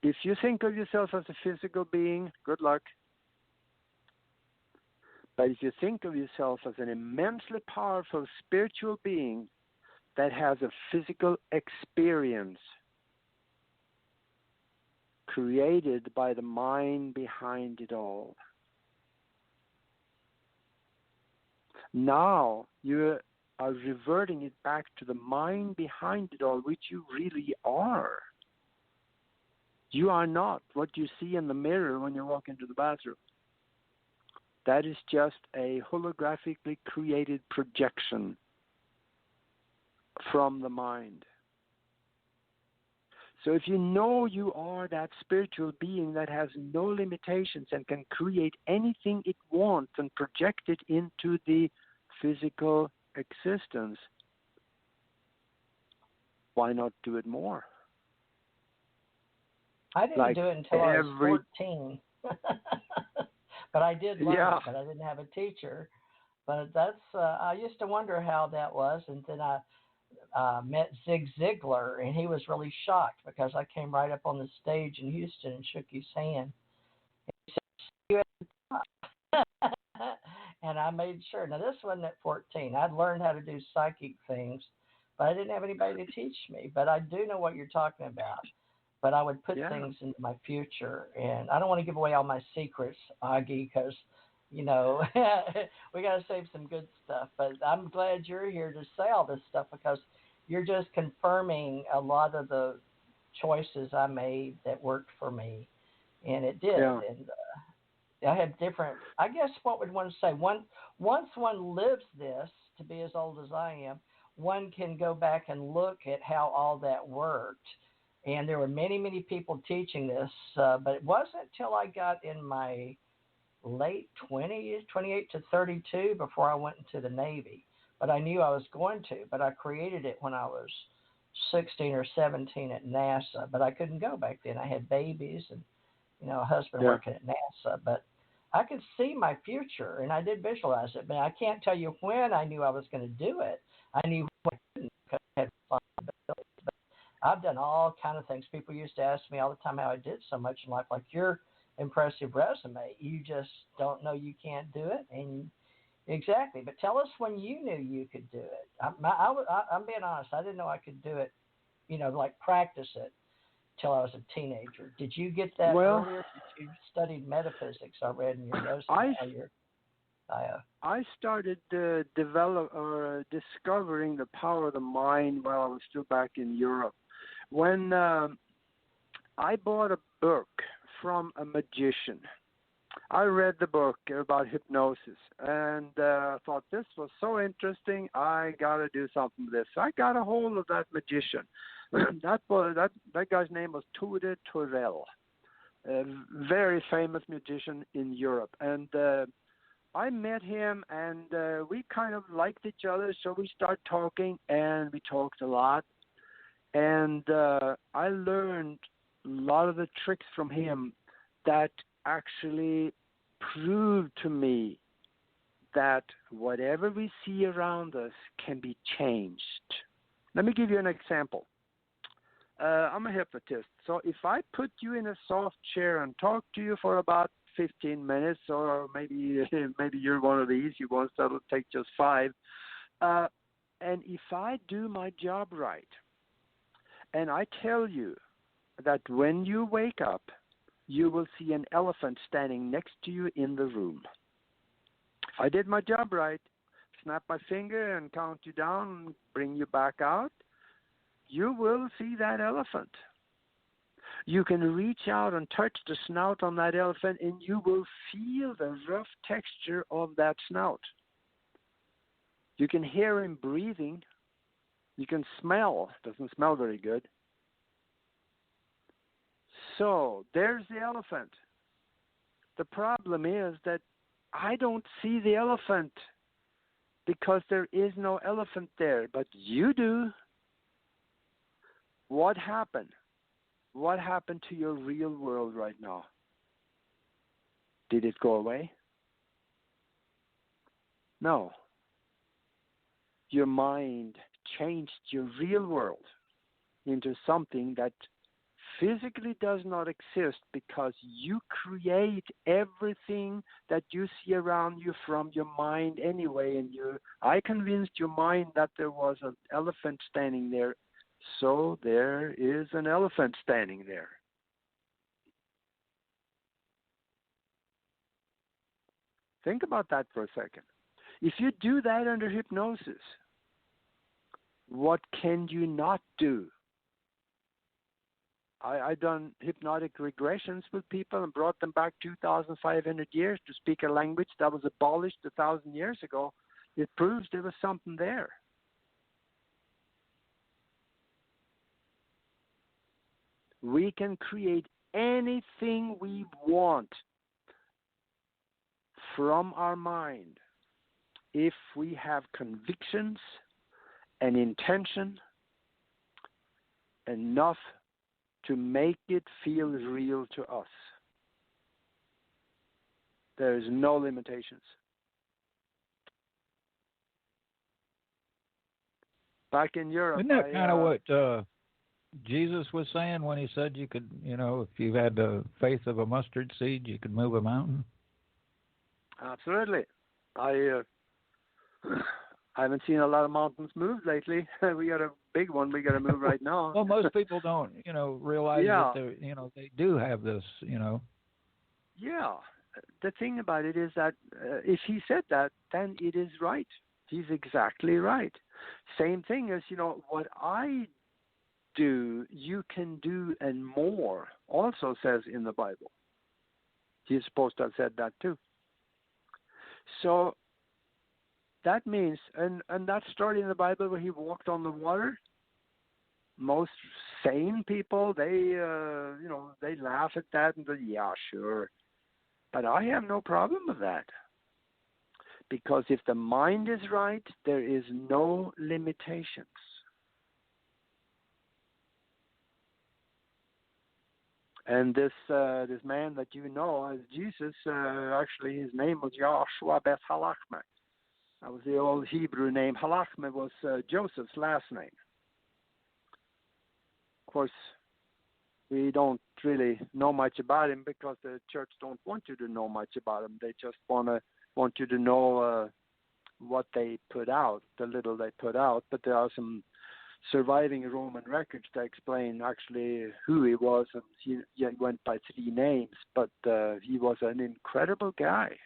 If you think of yourself as a physical being, good luck. But if you think of yourself as an immensely powerful spiritual being that has a physical experience created by the mind behind it all, now you are reverting it back to the mind behind it all, which you really are. You are not what you see in the mirror when you walk into the bathroom. That is just a holographically created projection from the mind. So if you know you are that spiritual being that has no limitations and can create anything it wants and project it into the physical existence, why not do it more? I didn't do it until I was 14. But I did learn it, but I didn't have a teacher. But that's, I used to wonder how that was, and then I met Zig Ziglar, and he was really shocked because I came right up on the stage in Houston and shook his hand. And he said, "See you at the top." And I made sure. Now, this wasn't at 14. I'd learned how to do psychic things, but I didn't have anybody to teach me. But I do know what you're talking about. But I would put things into my future. And I don't want to give away all my secrets, Aage, because, you know, we got to save some good stuff. But I'm glad you're here to say all this stuff because you're just confirming a lot of the choices I made that worked for me. And it did. Yeah. And I had different, I guess what would one say, once one lives this, to be as old as I am, one can go back and look at how all that worked. And there were many, many people teaching this, but it wasn't until I got in my late 20s, 28 to 32, before I went into the Navy. But I knew I was going to, but I created it when I was 16 or 17 at NASA, but I couldn't go back then. I had babies and, you know, a husband working at NASA, but I could see my future, and I did visualize it, but I can't tell you when I knew I was going to do it. I knew when I couldn't because I had responsibilities. But I've done all kind of things. People used to ask me all the time how I did so much in life, like your impressive resume. You just don't know you can't do it, and exactly. But tell us when you knew you could do it. I'm being honest. I didn't know I could do it, you know, like practice it till I was a teenager. Did you get that earlier? You studied metaphysics, I read in your notes. I started discovering the power of the mind while I was still back in Europe. When I bought a book from a magician. I read the book about hypnosis and thought this was so interesting. I got to do something with this. So I got a hold of that magician. that guy's name was Tore Torell, a very famous magician in Europe. And I met him, and we kind of liked each other, so we started talking, and we talked a lot. And I learned a lot of the tricks from him that actually proved to me that whatever we see around us can be changed. Let me give you an example. I'm a hypnotist, so if I put you in a soft chair and talk to you for about 15 minutes, or maybe you're one of these, you want that'll take just 5, and if I do my job right, and I tell you that when you wake up, you will see an elephant standing next to you in the room. If I did my job right, snap my finger and count you down and bring you back out, you will see that elephant. You can reach out and touch the snout on that elephant, and you will feel the rough texture of that snout. You can hear him breathing. You can smell. Doesn't smell very good. So there's the elephant. The problem is that I don't see the elephant because there is no elephant there, but you do. What happened? What happened to your real world right now? Did it go away? No. Your mind changed your real world into something that physically does not exist because you create everything that you see around you from your mind anyway. And I convinced your mind that there was an elephant standing there. So there is an elephant standing there. Think about that for a second. If you do that under hypnosis, what can you not do? I done hypnotic regressions with people and brought them back 2,500 years to speak a language that was abolished 1,000 years ago. It proves there was something there. We can create anything we want from our mind if we have convictions and intention enough to make it feel real to us. There is no limitations. Back in Europe, isn't that kind of what Jesus was saying when he said you could, if you had the faith of a mustard seed, you could move a mountain? Absolutely. I haven't seen a lot of mountains move lately. We got a big one we got to move right now. Well, most people don't, realize that they do have this, Yeah. The thing about it is that if he said that, then it is right. He's exactly right. Same thing as, what I do, you can do and more, also says in the Bible. He's supposed to have said that too. So that means, and that story in the Bible where he walked on the water, most sane people, they laugh at that and go, yeah, sure. But I have no problem with that. Because if the mind is right, there is no limitations. And this man that you know as Jesus, actually his name was Yahshua Beth Halachme. That was the old Hebrew name. Halachme was Joseph's last name. Of course, we don't really know much about him because the church don't want you to know much about him. They just want you to know what they put out, the little they put out. But there are some surviving Roman records that explain actually who he was, and he went by 3 names, but he was an incredible guy.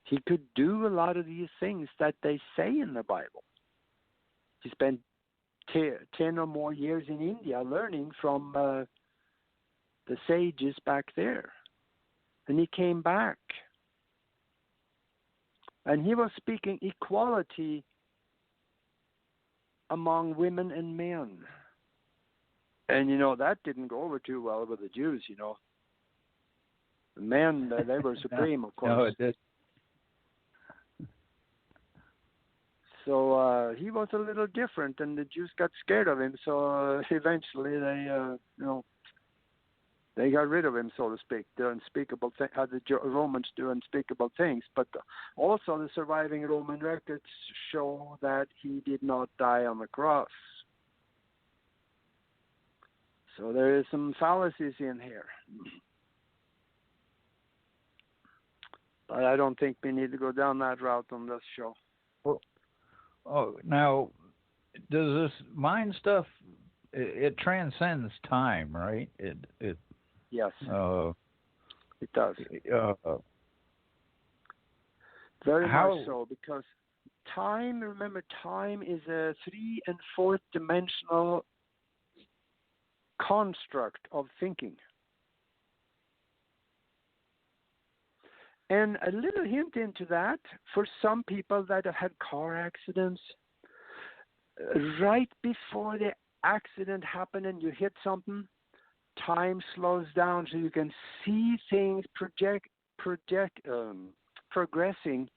He could do a lot of these things that they say in the Bible. He spent 10 or more years in India learning from the sages back there. And he came back. And he was speaking equality among women and men. And, that didn't go over too well with the Jews, The men, they were supreme, of course. No, it did. So he was a little different, and the Jews got scared of him. So eventually they got rid of him, so to speak. The unspeakable thing, how the Romans do unspeakable things. But also the surviving Roman records show that he did not die on the cross. So there is some fallacies in here. But I don't think we need to go down that route on this show. Now, does this mind stuff, it transcends time, right? Yes, it does. Very much so, because time, remember, time is a 3- and 4th dimensional construct of thinking. And a little hint into that, for some people that have had car accidents, right before the accident happened and you hit something, time slows down so you can see things progressing,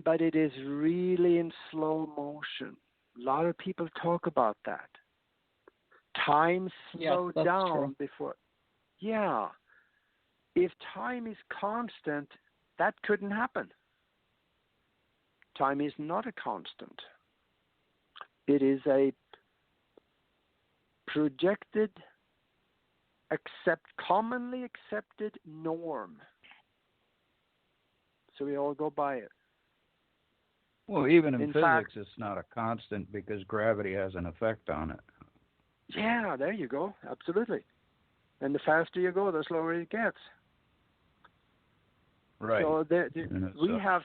but it is really in slow motion. A lot of people talk about that. Time slowed down before. Yeah. If time is constant, that couldn't happen. Time is not a constant. It is a projected commonly accepted norm. So we all go by it. Well, even in physics, fact, it's not a constant because gravity has an effect on it. Yeah, there you go. Absolutely. And the faster you go, the slower it gets. Right. So we have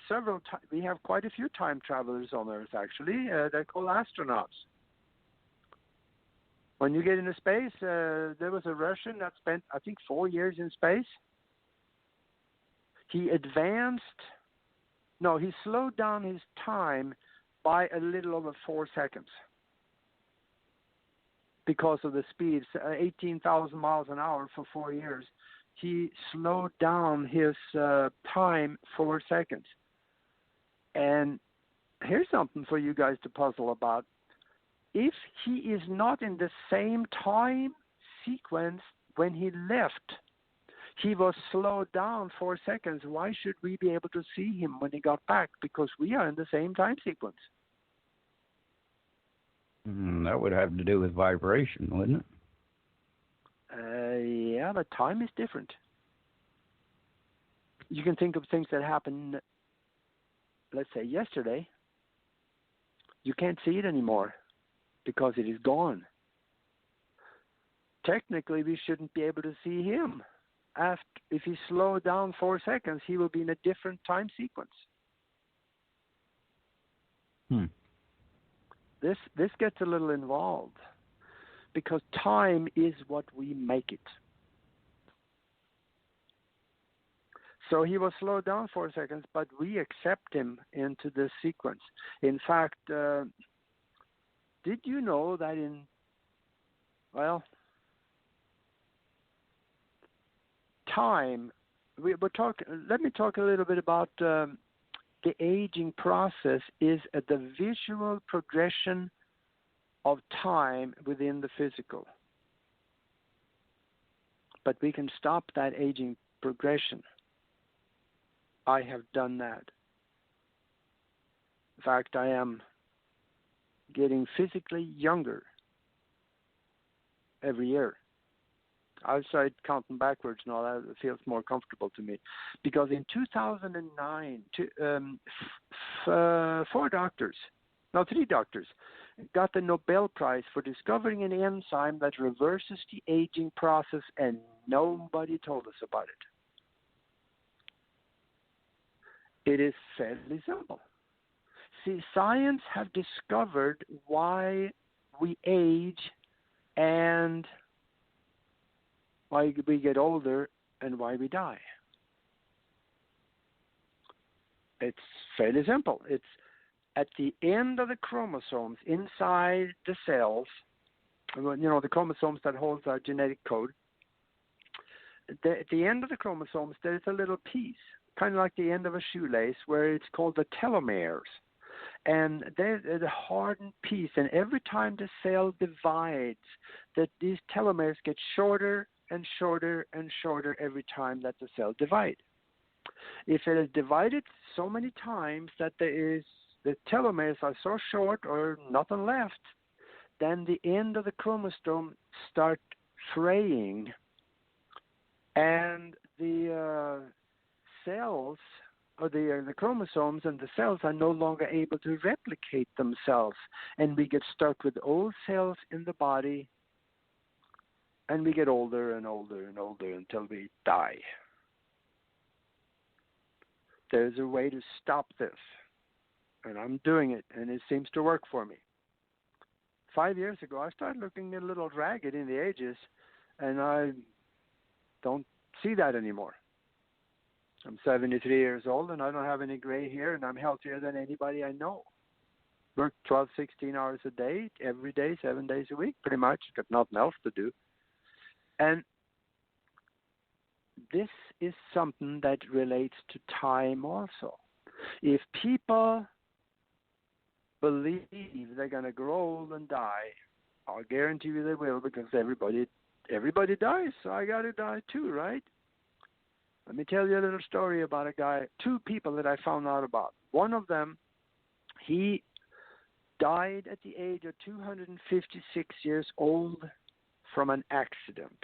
we have quite a few time travelers on Earth, actually. They're called astronauts. When you get into space, there was a Russian that spent, I think, 4 years in space. He slowed down his time by a little over 4 seconds because of the speed, 18,000 miles an hour for 4 years. He slowed down his time 4 seconds. And here's something for you guys to puzzle about. If he is not in the same time sequence when he left, he was slowed down 4 seconds. Why should we be able to see him when he got back? Because we are in the same time sequence. That would have to do with vibration, wouldn't it? Yeah, but time is different. You can think of things that happened, let's say, yesterday. You can't see it anymore because it is gone. Technically, we shouldn't be able to see him. If he slowed down 4 seconds, he will be in a different time sequence. This gets a little involved because time is what we make it. So he was slowed down 4 seconds, but we accept him into this sequence. In fact, did you know that time, let me talk a little bit about the aging process is the visual progression of time within the physical. But we can stop that aging progression. I have done that. In fact, I am getting physically younger every year. I've started counting backwards now. That feels more comfortable to me. Because in 2009, 3 doctors got the Nobel Prize for discovering an enzyme that reverses the aging process, and nobody told us about it. It is fairly simple. See, science have discovered why we age and why we get older and why we die. It's fairly simple. It's at the end of the chromosomes inside the cells, the chromosomes that holds our genetic code. At the end of the chromosomes, there's a little piece, kind of like the end of a shoelace, where it's called the telomeres. And there's a hardened piece, and every time the cell divides, that these telomeres get shorter and shorter and shorter every time that the cell divides. If it is divided so many times that the telomeres are so short or nothing left, then the end of the chromosome start fraying, and the cells, or the chromosomes and the cells, are no longer able to replicate themselves, and we get stuck with old cells in the body, and we get older and older and older until we die. There's a way to stop this, and I'm doing it, and it seems to work for me. 5 years ago, I started looking a little ragged in the ages, and I don't see that anymore. I'm 73 years old, and I don't have any gray hair, and I'm healthier than anybody I know. Work 12, 16 hours a day, every day, 7 days a week, pretty much. Got nothing else to do. And this is something that relates to time also. If people believe they're going to grow old and die, I'll guarantee you they will, because everybody dies, so I got to die too, right? Let me tell you a little story about a guy, 2 people that I found out about. One of them, he died at the age of 256 years old from an accident.